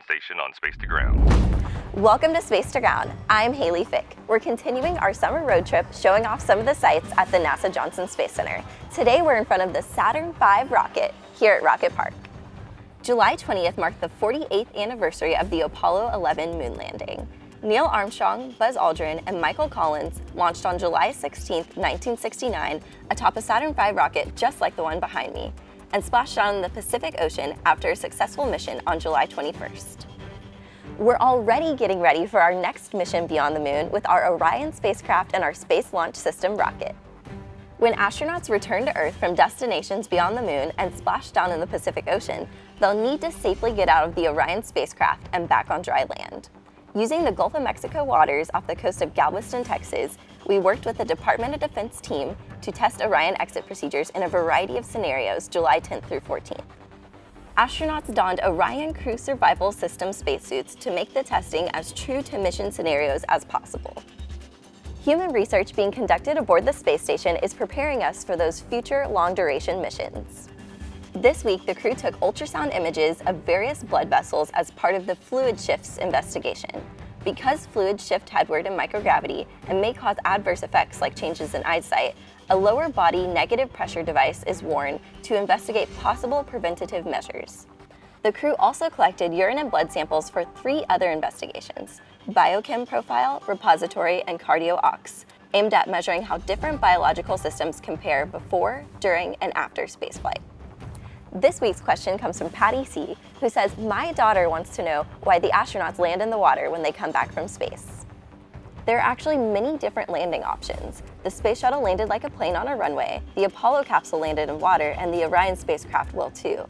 station on Space to Ground. Welcome to Space to Ground. I'm Haley Fick. We're continuing our summer road trip showing off some of the sights at the NASA Johnson Space Center. Today we're in front of the Saturn V rocket here at Rocket Park. July 20th marked the 48th anniversary of the Apollo 11 moon landing. Neil Armstrong, Buzz Aldrin, and Michael Collins launched on July 16, 1969, atop a Saturn V rocket just like the one behind me, and splashed down in the Pacific Ocean after a successful mission on July 21st. We're already getting ready for our next mission beyond the moon with our Orion spacecraft and our Space Launch System rocket. When astronauts return to Earth from destinations beyond the moon and splash down in the Pacific Ocean, they'll need to safely get out of the Orion spacecraft and back on dry land. Using the Gulf of Mexico waters off the coast of Galveston, Texas, we worked with the Department of Defense team to test Orion exit procedures in a variety of scenarios July 10th through 14th. Astronauts donned Orion Crew Survival System spacesuits to make the testing as true to mission scenarios as possible. Human research being conducted aboard the space station is preparing us for those future long-duration missions. This week, the crew took ultrasound images of various blood vessels as part of the fluid shifts investigation. Because fluids shift headward in microgravity and may cause adverse effects like changes in eyesight, a lower body negative pressure device is worn to investigate possible preventative measures. The crew also collected urine and blood samples for 3 other investigations: biochem profile, repository, and cardio-ox, aimed at measuring how different biological systems compare before, during, and after spaceflight. This week's question comes from Patty C., who says, "My daughter wants to know why the astronauts land in the water when they come back from space." There are actually many different landing options. The Space Shuttle landed like a plane on a runway, the Apollo capsule landed in water, and the Orion spacecraft will too.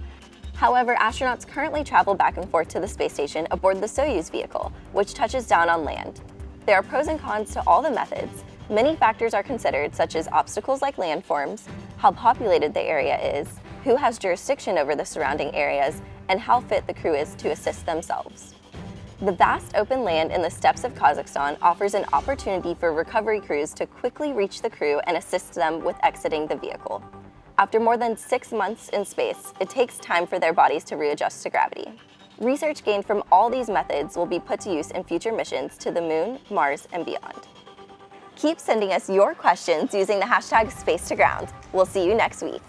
However, astronauts currently travel back and forth to the space station aboard the Soyuz vehicle, which touches down on land. There are pros and cons to all the methods. Many factors are considered, such as obstacles like landforms, how populated the area is, who has jurisdiction over the surrounding areas, and how fit the crew is to assist themselves. The vast open land in the steppes of Kazakhstan offers an opportunity for recovery crews to quickly reach the crew and assist them with exiting the vehicle. After more than 6 months in space, it takes time for their bodies to readjust to gravity. Research gained from all these methods will be put to use in future missions to the moon, Mars, and beyond. Keep sending us your questions using the hashtag #SpaceToGround. We'll see you next week.